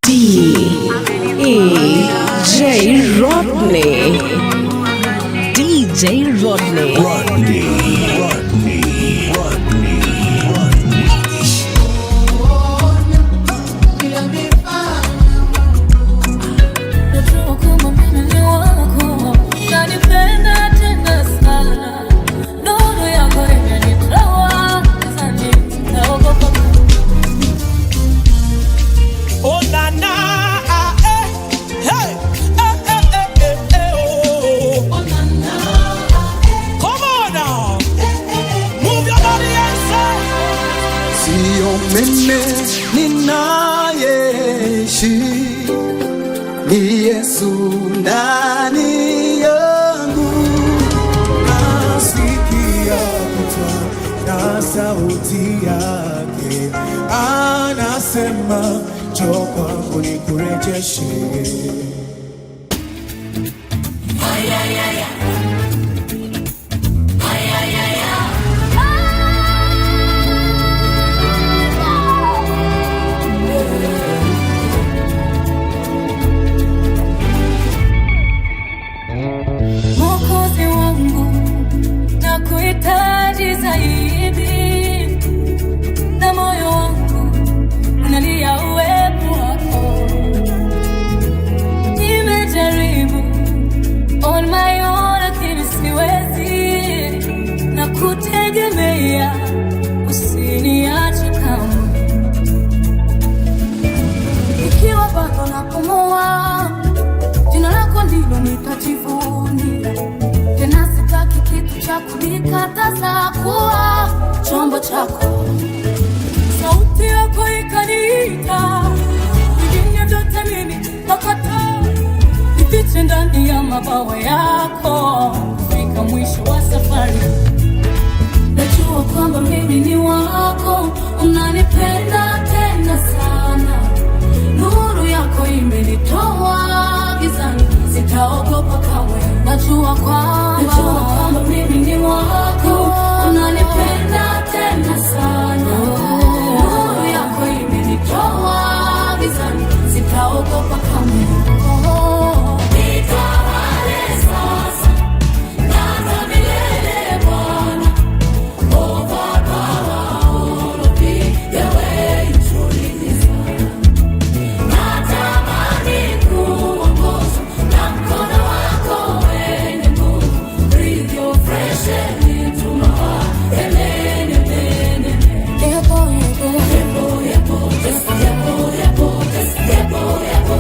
DJ Rodney. DJ Rodney. Mimi ninayeishi ni Yesu ndani yangu, nasikia kutoa na sauti yake, anasema njoo kwangu nikurejeshe. Nakuhitaji zaidi, na moyo wangu unalia uwepo wako. Nimejaribu on my own lakini siwezi, nakutegemea usiniache kamwe. Ikiwa bado napumua, jina lako ndilo nitajivunia. Tena sitaki kitu cha kunikataza kuwa chombo chako. Sauti yako ikaniita, vingine vyote mimi nakataa. Nifiche ndani ya mabawa yako, fika mwisho wa safari. Najua kwamba mimi ni wako, unanipenda tena sana. Nuru yako imenitoa gizani, sitaogopa kamwe. Najua kwamba mimi ni wako, unanipenda tena sana. Nuru yako imenitoa gizani, sitaogopa kamwe. Nitawale sasa na hata milele Bwana. Overpower all of me, the way you truly desire. Natamani kuongozwa na mkono wako wenye nguvu. Breathe your fresh air into my heart. Yepo, yepo, yepo, yepo, yepo, yepo, yepo, yepo, yepo, yepo,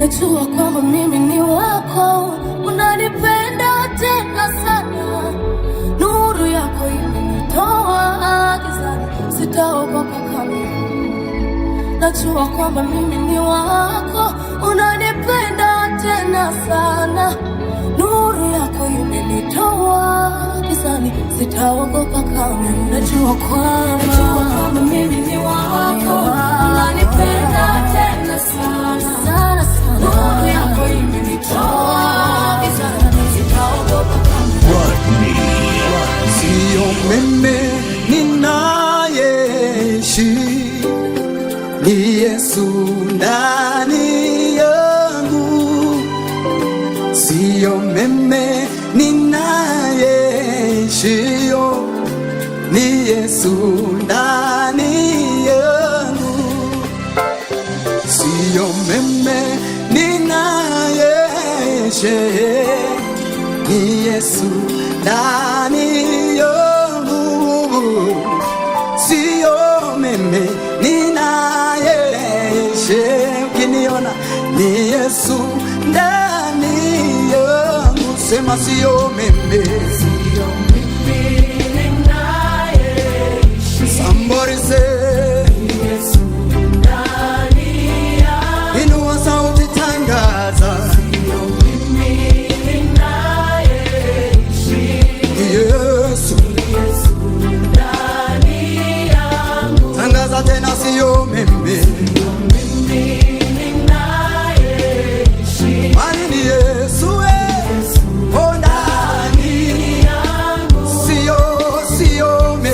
najua kwamba mimi ni wako, unanipenda tena sana. Nuru yako imenitoa gizani, sitaogopa kamwe. Najua kwamba mimi ni wako, unanipenda tena sana. Nuru yako imenitoa gizani, sitaogopa kamwe. Najua kwamba mimi ni wako, unanipenda tena sana. Nuru yako imenitoa gizani, sitaogopa kamwe. Sio mimi ninayeishi, ni Yesu ndani yangu. Sio mimi ninayeishi, ni Yesu ndani yangu. Sio mimi ninayeishi, ni Yesu ndani yangu. Sio mimi ninayeishi, ukiniona ni Yesu ndani yangu. Sema sio mimi, somebody say Yesu ndani yangu. Inua sauti, tangaza Yesu ndani yangu. Tangaza tena, sio mimi, bali ni Yesu ndani yangu. Sio mimi.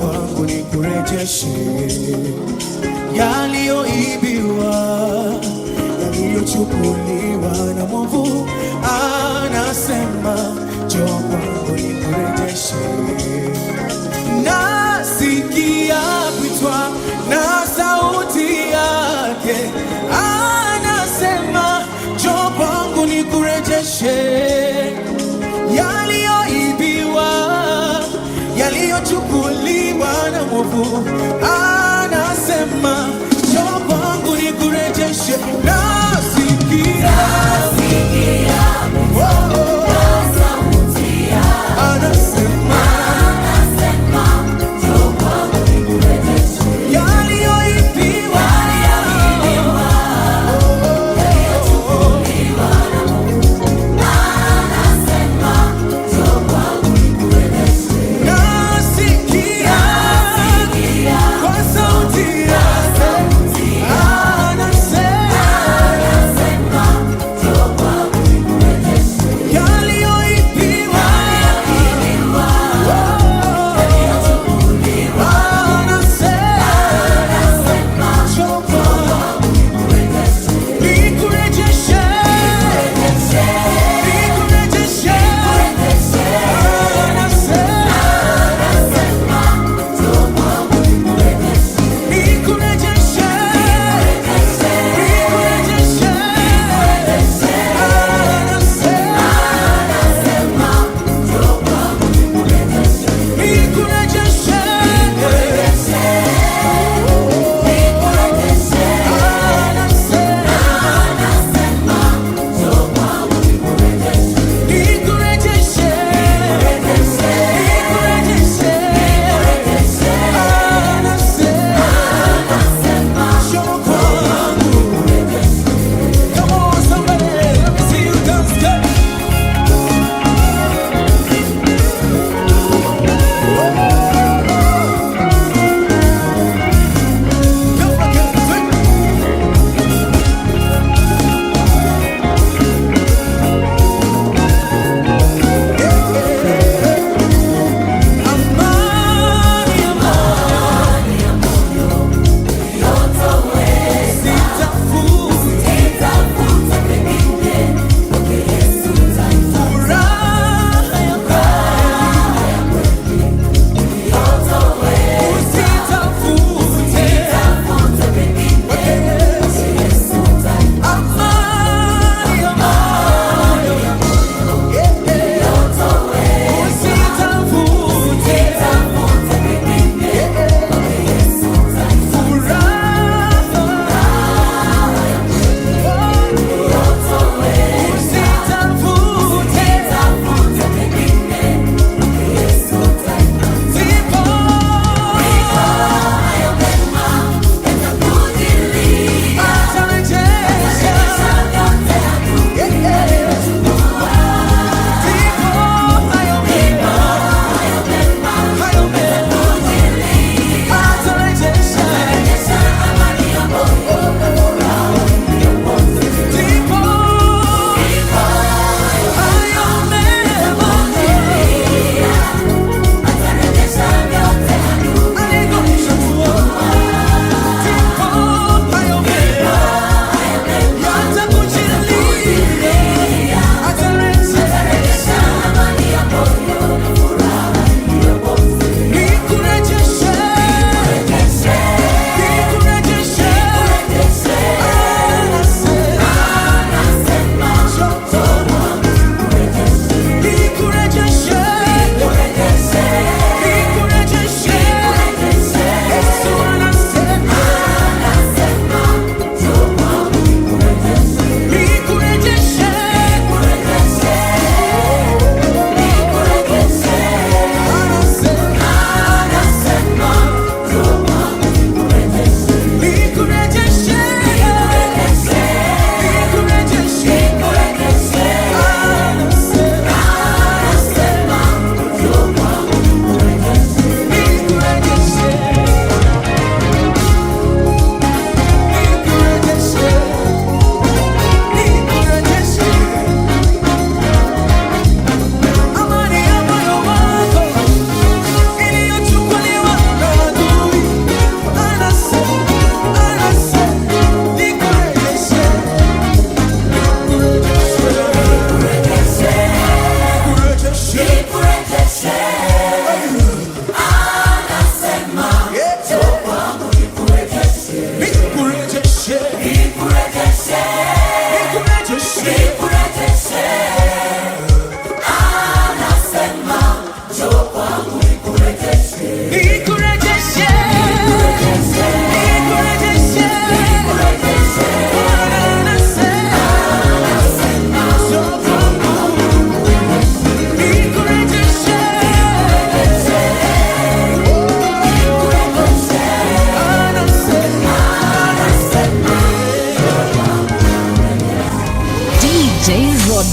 kwangu nikurejeshe yaliyoibiwa, yaliyochukuliwa na mwovu. Anasema njoo kwangu nikurejeshe. Nasikia kuitwa na sauti yake, anasema njoo kwangu nikurejeshe yaliyoibiwa, yaliyochukuliwa na mwovu. Anasema njoo kwangu nikurejeshe. Nasikia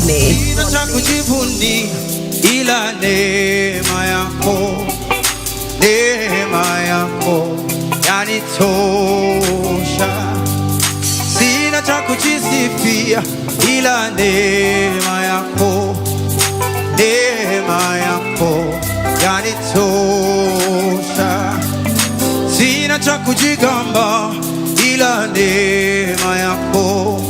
Rodney. Sina cha kujivunia ila neema yako yanitosha. Sina cha kujisifia ila neema yako yanitosha. Sina cha kujigamba ila neema yako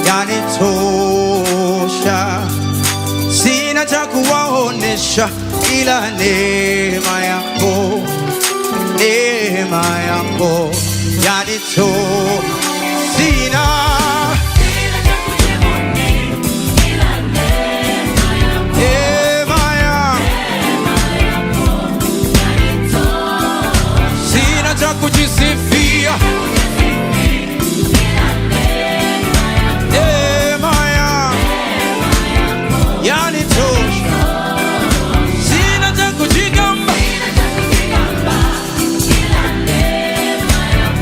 yanitosha. Sina cha kuwaonesha ila neema yako yanitosha. Sina cha kujisifia neema yanitosha. Sina cha kujigamba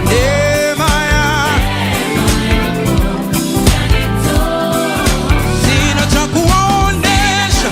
neema sina cha kuwaonesha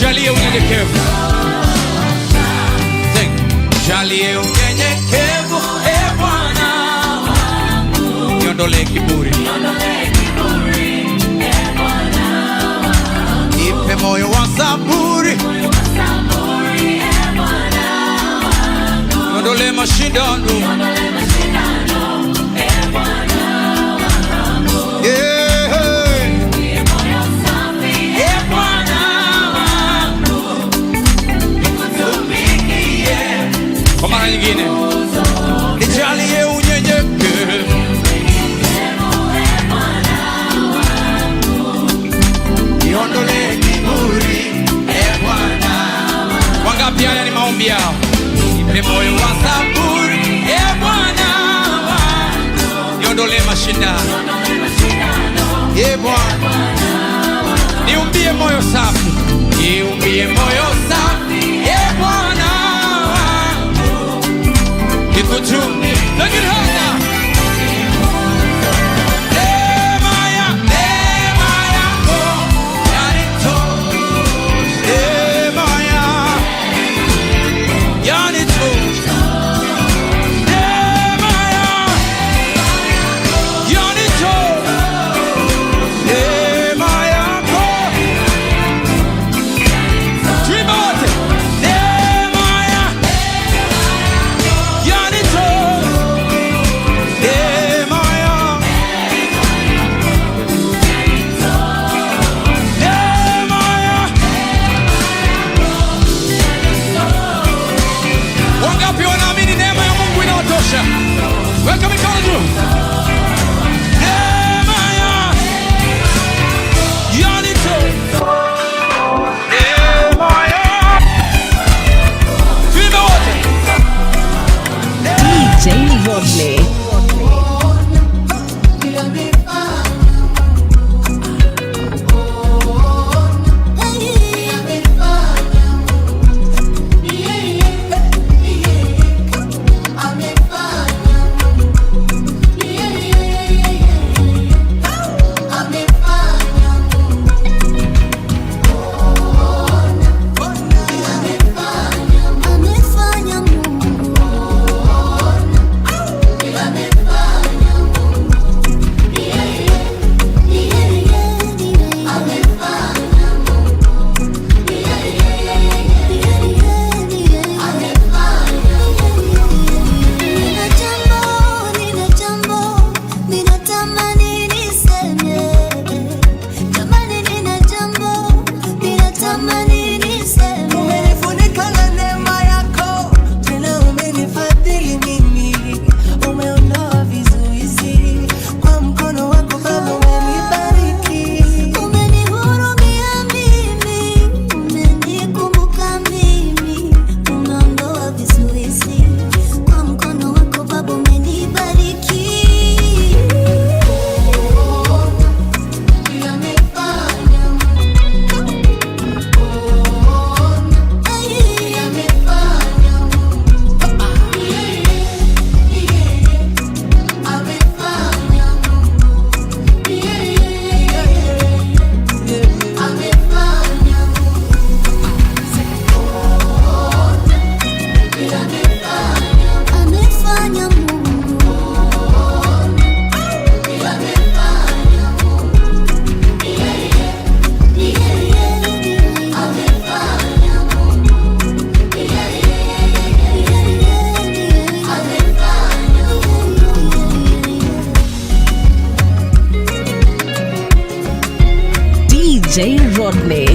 Jalie unyenyekevu. Jalie unyenyekevu, Bwana wangu. Niondolee kiburi. Nipe moyo wa saburi. Niondolee mashindano. Kwa mara nyingine, nijalie unyenyekevu, niondolee kiburi, Bwana. Wangapi haya ni maombi yao? Nipe moyo wa saburi, Bwana wangu. Niondolee mashindano, Bwana. Niumbie moyo safi, niumbie moyo safi, Bwana. Look at her now. DJ Rodney.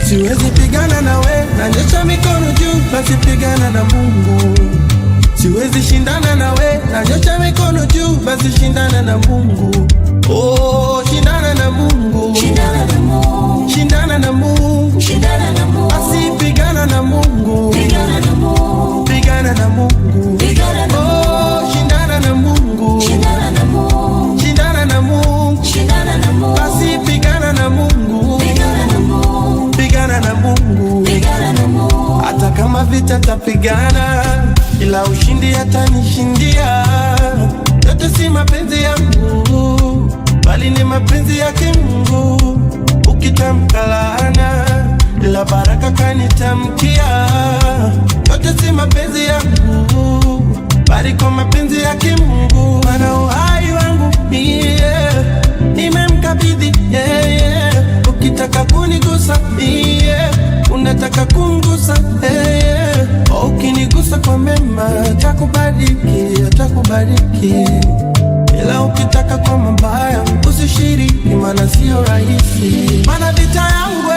Siwezi pigana na we, nanyosha mikono juu, basi pigana na Mungu. Siwezi shindana na we, nanyosha mikono juu, basi shindana na Mungu. Oh, shindana na Mungu. Shindana na Mungu. Shindana na Mungu. Shindana na Mungu. Basi pigana na Mungu. Pigana na Mungu. Pigana na Mungu. Pigana na Mungu. Oh, shindana na Mungu. Shindana na Mungu. Shindana na Mungu. Shindana na Mungu. Basi pigana na Mungu. Pigana na Mungu. Pigana na Mungu. Pigana na Mungu. Hata kama vita tapigana, ila ushindi atanishindia. Yote si mapenzi yangu, bali ni mapenzi yake Mungu. Ukitamka laana, ila baraka kanitamkia. Yote si mapenzi yangu, bali kwa mapenzi yake Mungu. Ana uhai wangu mie, nimemkabidhi yeye. Ukitaka kunigusa mie, unataka kungusa ukinigusa kwa mema, atakubariki, atakubariki. Ila ukitaka kwa mabaya, usishiriki, maana sio rahisi. Maana vita yangu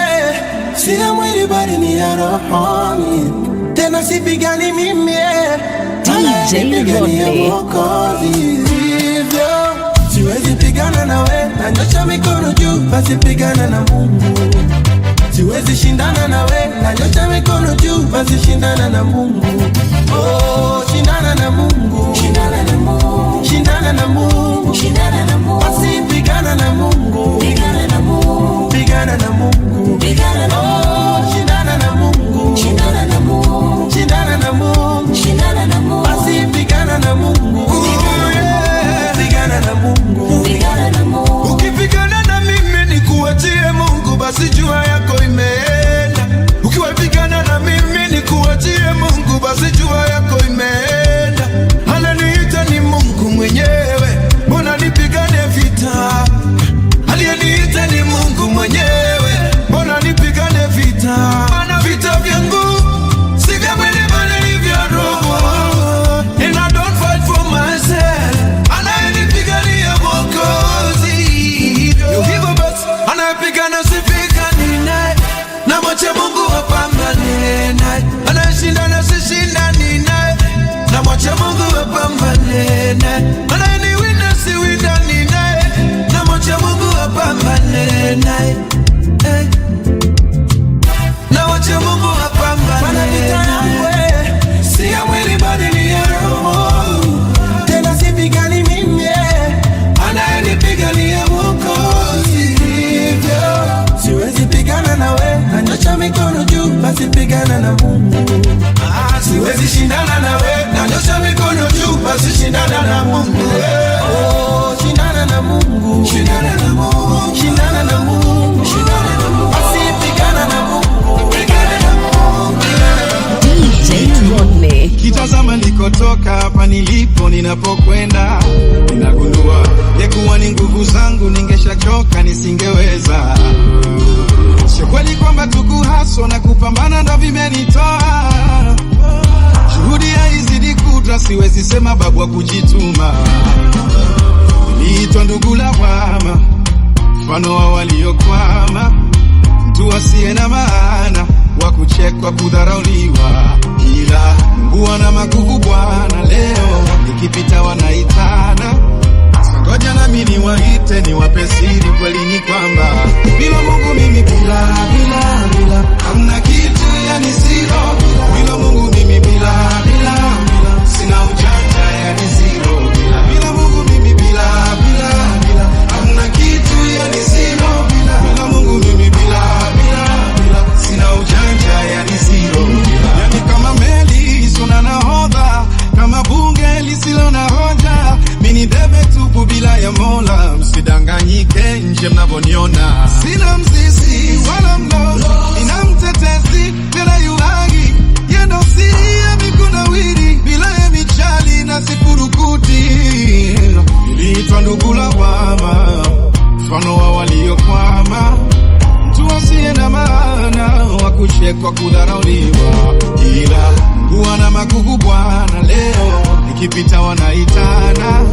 si ya mwili bali ni ya rohoni. Tena sipigani mimi, DJ Rodney. Hivyo siwezi pigana na we, nanyosha mikono juu, basi pigana na Mungu. Siwezi shindana na we, nanyosha mikono juu, basi shindana na Mungu. Oh, shindana na Mungu. Shindana na Mungu. Shindana na Mungu. Shindana na Mungu. Basi pigana na Mungu. Pigana na Mungu. Pigana na Mungu. Pigana na Mungu. Oh, shindana na Mungu. Shindana na Mungu. Shindana na Mungu. Shindana na Mungu. Basi pigana na Mungu. Pigana na Mungu. Pigana na Mungu. Ukipigana na mimi nikuachie Mungu, basi jua yako imeenda. Ukiwapigana na mimi nikuachie Mungu, basi jua yako imeenda. Ananiita ni Mungu mwenyewe, mbona nipigane vita? Aliyeniita ni Mungu mwenyewe, mbona nipigane vita? Maana vita vyangu si vya mwili bali ni vya roho. And I don't fight for myself, anayenipigania Mwokozi. Hivyo basi anayepigana sipigani naye, na mwache Mungu apambane naye. Anayeshindana sishindani naye, na mwache Mungu apambane naye. Anayeniwinda siwindani naye, na mwache Mungu apambane naye. Na mwache Mungu apambane naye. Si ya mwili bali ni ya roho. Tena sipigani mimi, Anayenipigania Mwokozi. hivyo siwezi pigana na we, nanyosha mikono juu, basi pigana na Mungu. Siwezi shindana na we, nanyosha mikono juu, basi shindana na Mungu. Oh, shindana na Mungu. Shindana na Mungu. Shindana na Mungu. Shindana na Mungu. Basi pigana na Mungu. Pigana na Mungu. DJ Rodney. Kitazama nilikotoka, hapa nilipo, ninapokwenda, ninagundua yekuwa ni nguvu zangu, ningeshachoka nisingeweza. Sio kweli kwamba tukuhaso na kupambana ndo vimenitoa. Juhudi haizidi kudra, siwezi sema babu wa kujituma. Niliitwa ndugu lawama, mfano wa waliokwama, mtu asiye na maana, wa kuchekwa, kudharauliwa. Ila Mungu ana magugu Bwana, leo nikipita wanaitana. Ngoja nami niwaite, niwape siri, kweli ni kwamba bila Mungu mimi bila hamna kitu, yani zero. Bila Mungu mimi bila sina ujanja, yani zero. Bila Mungu mimi bila hamna kitu, yani zero. Bila Mungu mimi bila kwa kudharauliwa, ila Mungu ana magugu Bwana. Leo nikipita wanaitana,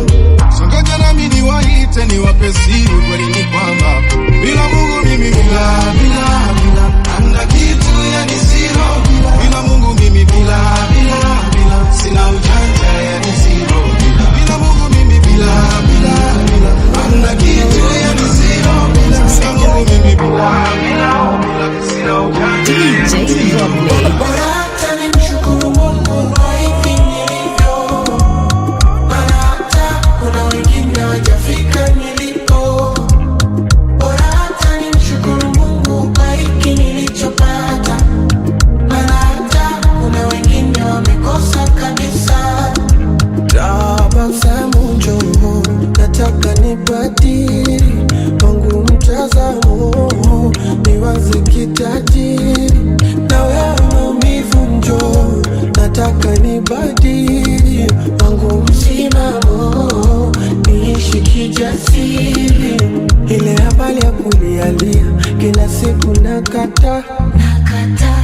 songoja nami niwaite, niwape siri. Kweli ni kwamba bila Mungu mimi bila hamna kitu, yani zero. Bila Mungu mimi bila sina ujanja, yani zero. Bila Mungu mimi bila hamna kitu, yani zero. Bila Mungu mimi bila sina ujanja. DJ Rodney.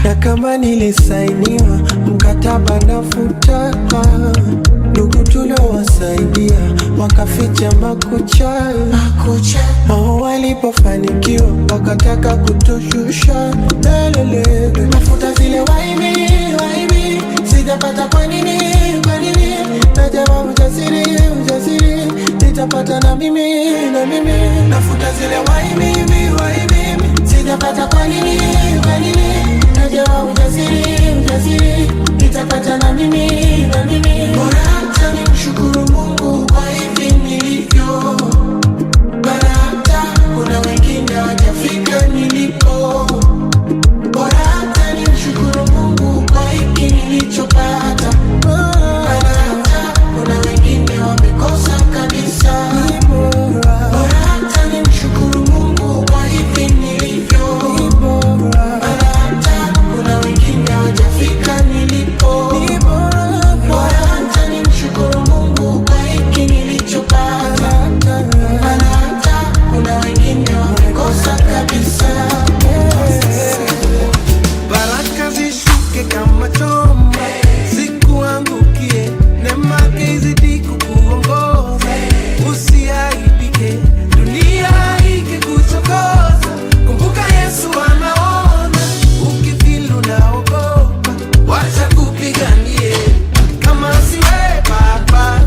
Na kama nilisainiwa mkataba nafuta, ndugu tuliowasaidia wakaficha makucha. Walipofanikiwa wakataka kutushusha. Nafuta zile waibi, sijapata kwa nini, najawa ujasiri, nitapata na mimi. Nafuta zile waibi, sijapata kwa nini, najawa ujasiri, nitapata na mimi. Bora hata nimshukuru Mungu kwa hivi nilivyo, bora hata kuna wengine hawajafika nilipo. Bora hata nimshukuru Mungu kwa hiki nilichopata, bora hata kuna wengine wamekosa kabisa. Bora hata nimshukuru Mungu kwa hivi nilivyo, bora hata kuna wengine hawajafika nilipo. Bora hata nimshukuru Mungu kwa hiki nilichopata, bora hata kuna wengine wamekosa kabisa. Baraka zishuke kama chomba, zikuangukie, neema izidi kukuongoza. Usiaibike, dunia ikikuchokoza, kumbuka Yesu anaona. Ukifeel unaogopa, wacha kupiganie. Kama si wewe Baba,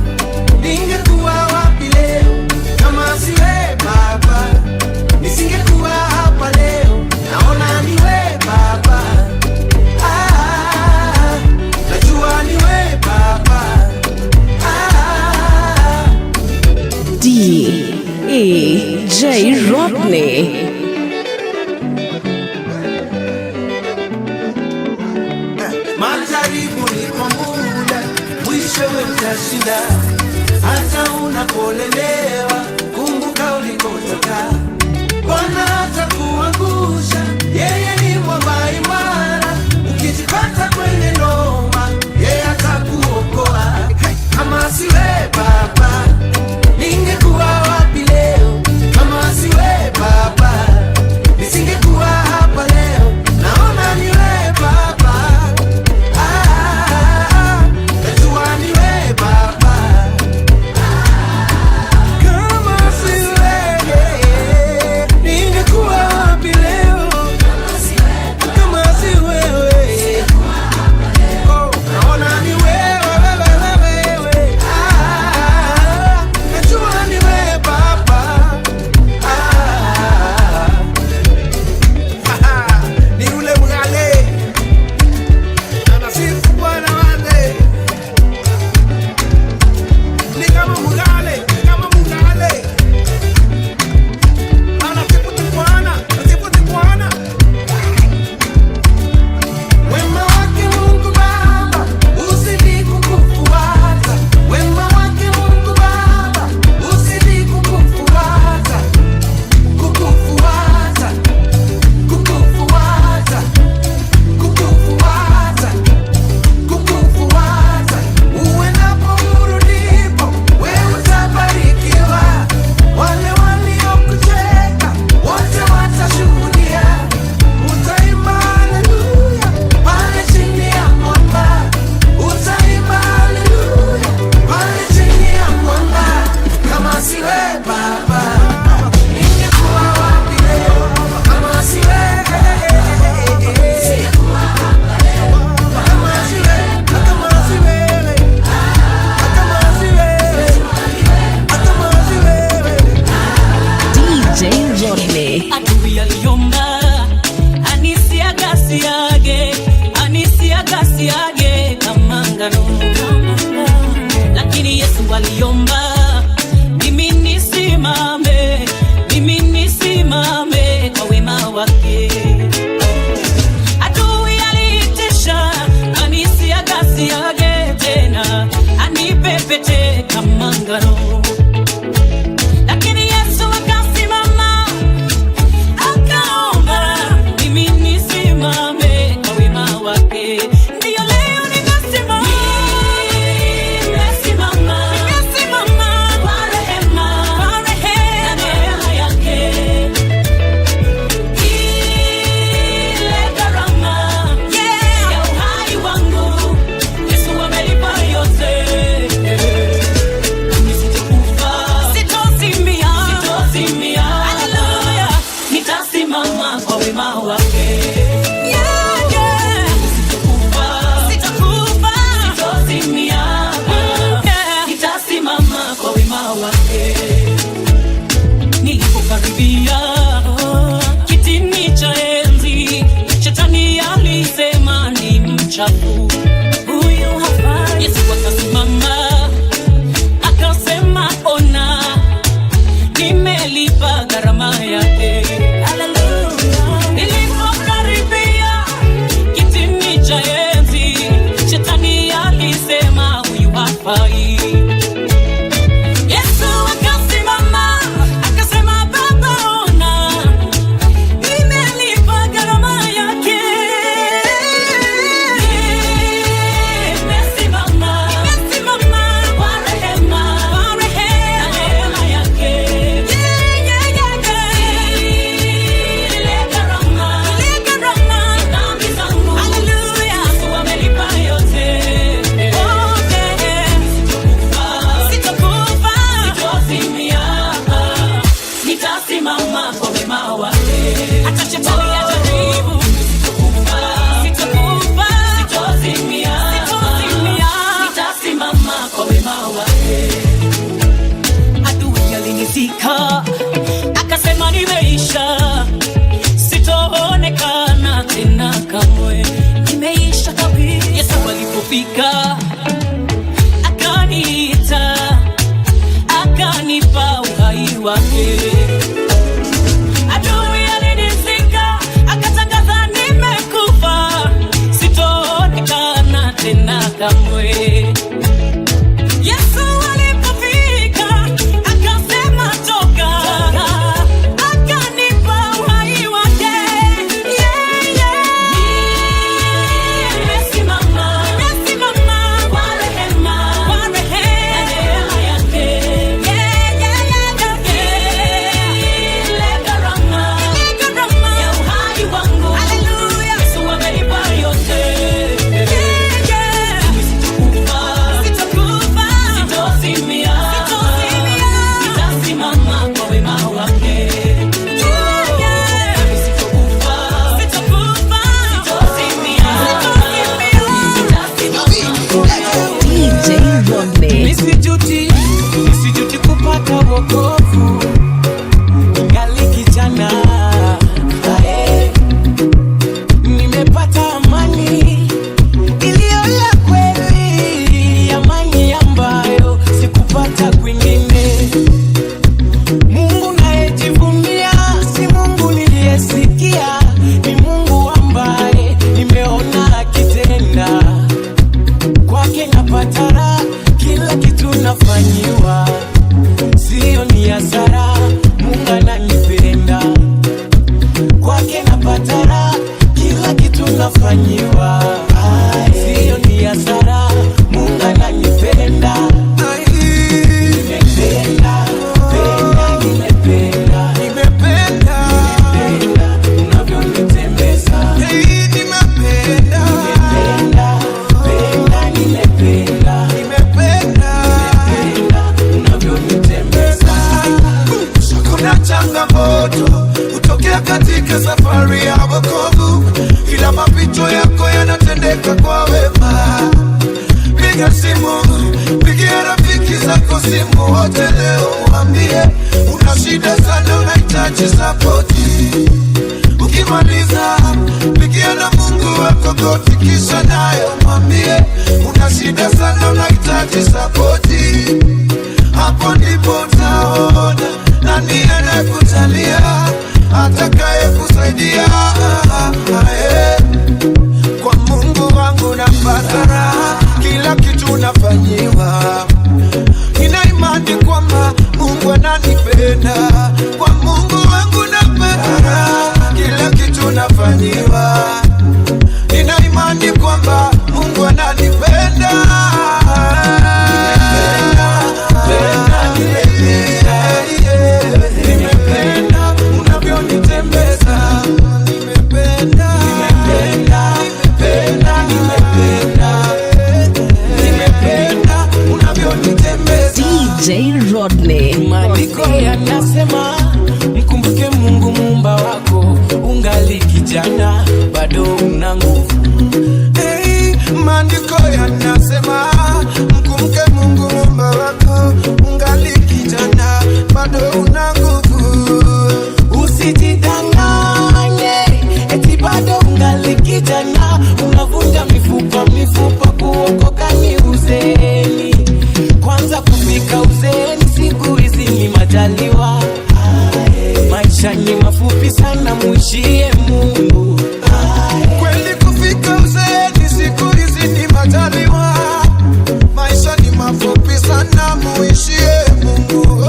ningekuwa wapi leo? Kama si wewe Baba, nisingekuwa hapa leo. Naona ni wewe Baba, najua ni wewe Baba. DJ Rodney. Majaribu ni kwa muda, mwishowe utashinda. Hata unapolelewa, kumbuka ulikotoka. Bwana hatakuangusha, yeye ni mwamba imara. Ukijipata kwenye noma, yeye atakuokoa. Kama si wewe Baba, ningekuwa wapi leo? Kama si wewe Baba, nisingekuwa hapa leo. Naona ni wewe Baba, najua ni wewe Baba. Kama si wewe, ningekuwa wapi leo? Kama mchafu, huyu hafai. Yesu akasimama akasema, ona, nimelipa gharama yake. Hallelujah. Nilipokaribia kitini cha enzi, shetani alisema huyu hafai. Yesu akasimama akasema, Baba, ona, nimelipa gharama yake. Nimesimama kwa rehema yake. Ile gharama dhambi zangu. Hallelujah. Yesu amelipa yote. Sitakufa, sitozimia, nitasimama kwa wema wake. Hata shetani ajaribu, sitakufa, sitozimia, nitasimama kwa wema wake. Adui alinizika akasema nimeisha, sitoonekana tena kamwe, nimeisha kabisa. Yesu alipofika akaniita, akanipa uhai wake. Adui alinizika akatangaza nimekufa, sitoonekana tena kamwe. Yesu alipofika akasema toka, akanipa uhai wake. Nimesimama kwa rehema yake. Ile gharama ya uhai wangu. Yesu amelipa yote. Sitakufa, sitozimia, nitasimama kwa wema wake. Sitakufa, sitozimia, DJ Rodney. Nisijuti kupata wokovu ngali kijana. Nimepata amani iliyo ya kweli, amani ambayo sikupata kwingine. Mungu nayejivunia si Mungu niliyesikia, ni Mungu ambaye nimeona akitenda. Kwake napata raha, kila kitu nafanyiwa, sio ni hasara, Mungu ananipenda. Kwake napata raha, kila kitu nafanyiwa, sio ni hasara, Mungu ananipenda. Nimependa unavyonitembeza. Nimependa unavyonitembeza. Kuna changamoto hutokea katika safari ya wokovu, ila mapito yako yanatendeka kwa wema. Piga simu, pigia rafiki zako simu wote leo, uambie una shida sana, unahitaji sapoti. Ukimaliza pigia na Mungu wako goti, kisha nayo mwambie una shida sana, unahitaji sapoti. Hapo ndipo utaona nani anayekutalia, atakaye kusaidia. Kwa Mungu wangu napata raha, kila kitu nafanyiwa. Nina imani kwamba Mungu ananipenda. Kwa Mungu wangu napata raha, kila kitu nafanyiwa. Nina imani kwamba Mungu ananipenda. Nimependa unavyonitembeza. Nimependa unavyonitembeza. DJ Rodney. Maandiko yanasema mkumbuke Mungu muumba wako, ungali kijana bado una nguvu. Hey, unavunja mifupa kuokoka ni uzeni. Kwanza kufika uzeni siku hizi ni majaliwa. Maisha ni mafupi sana, muishie Mungu. Kweli kufika uzeni siku hizi ni majaliwa. Maisha ni mafupi sana, muishie Mungu.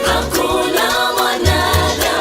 Hakuna mwanadamu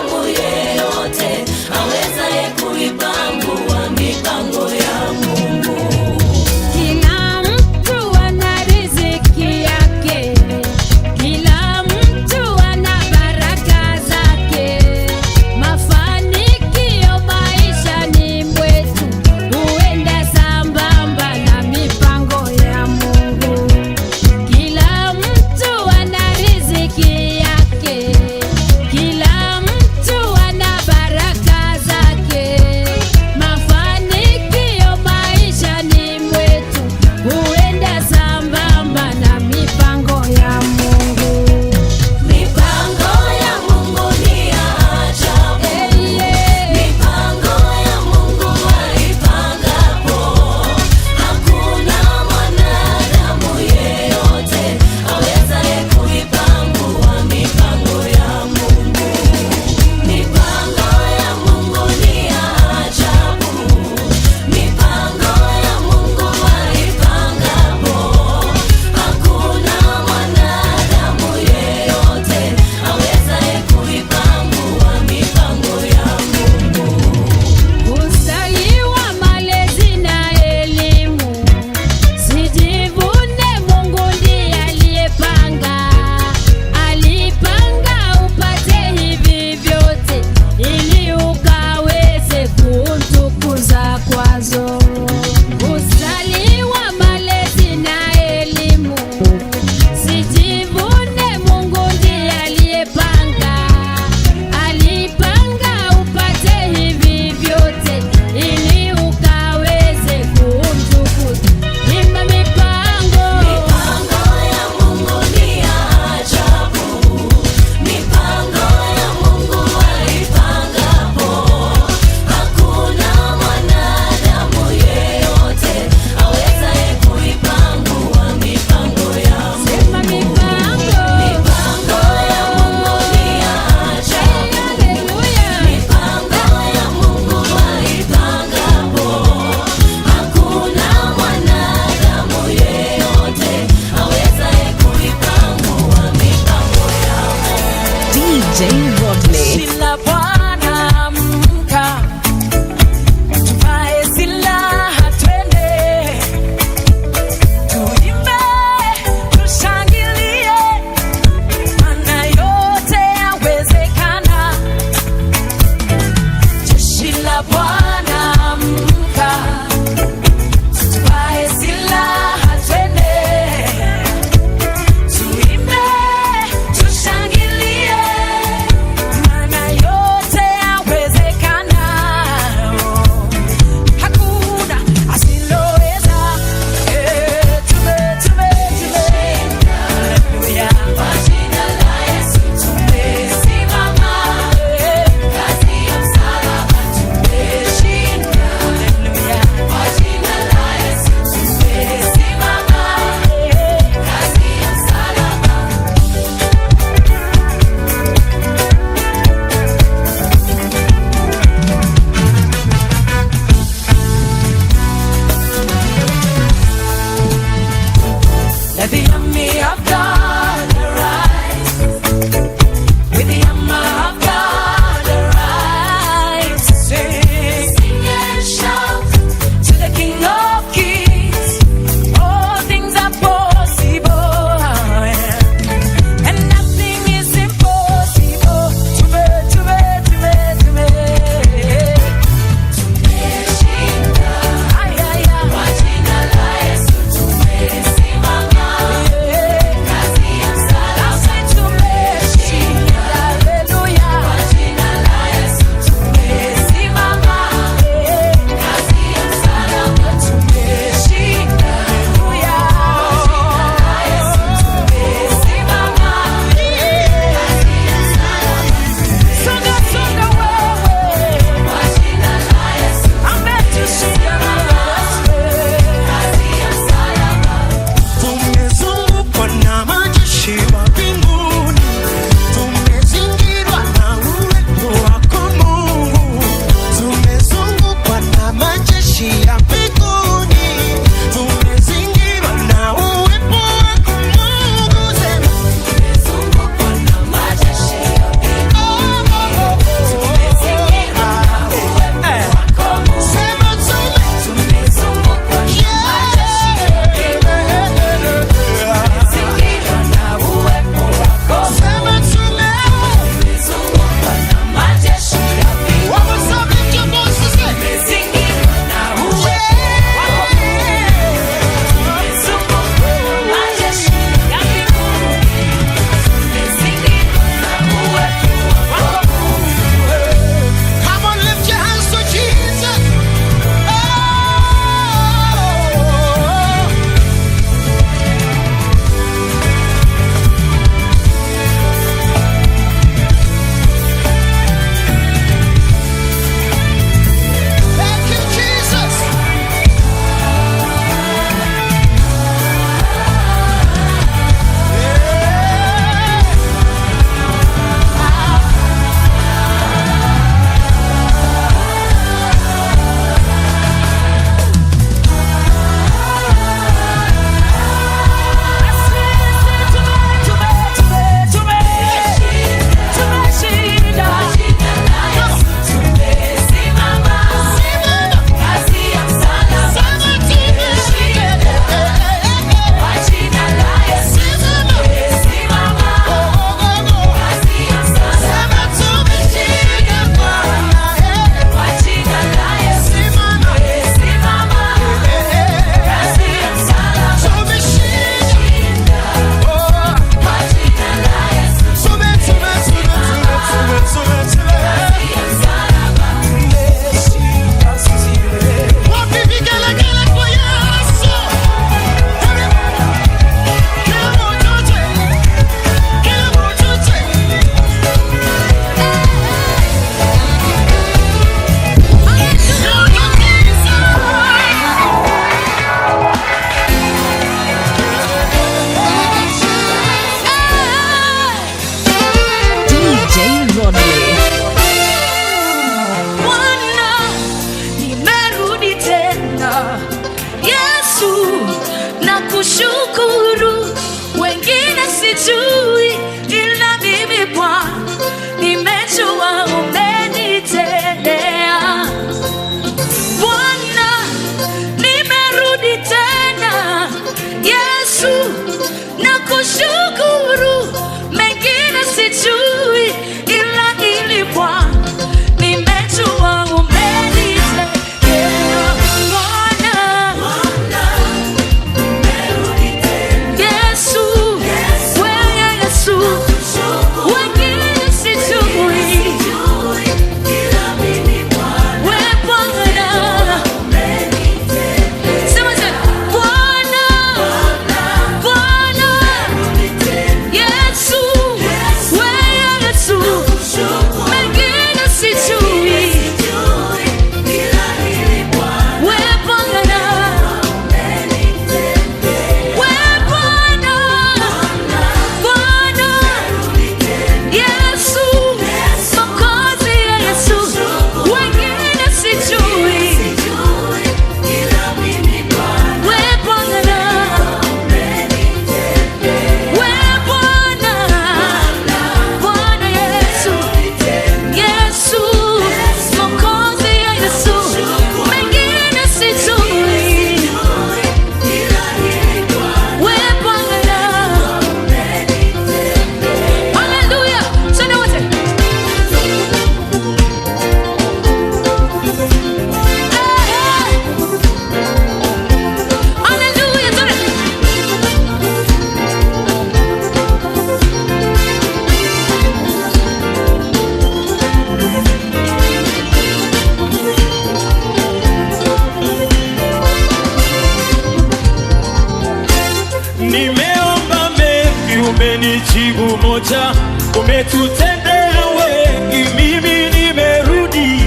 umenijibu moja, umetutendea wengi. Mimi nimerudi,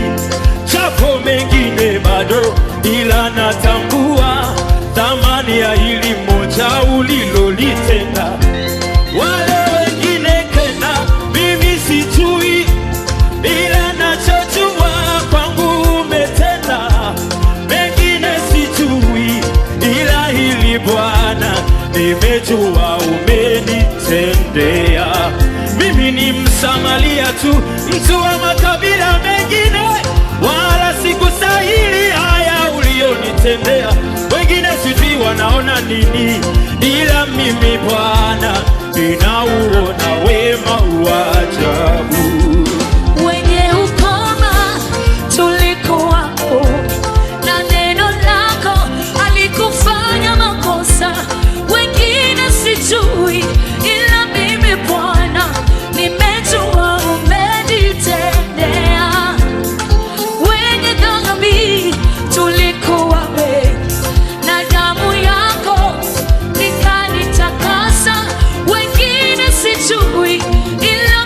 japo mengine bado, ila natambua thamani ya hili moja ulilolitenda. Wale wengine tena mimi sijui, ila nachojua kwangu umetenda. Mengine sijui, ila hili Bwana nimejua umenitendea. Mimi ni Msamaria tu, mtu wa makabila mengine, wala sikustahili haya ulionitendea. Wengine sijui wanaona nini, ila mimi Bwana ninauona wema wa ajabu. Wenye ukoma tulikuwapo, na neno lako alikufanya makosa. Wengine sijui, ila mimi Bwana nimejua umenitendea. Wenye dhambi tulikuwa wengi, na damu yako ikanitakasa. Wengine sijui, ila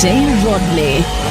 DJ Rodney.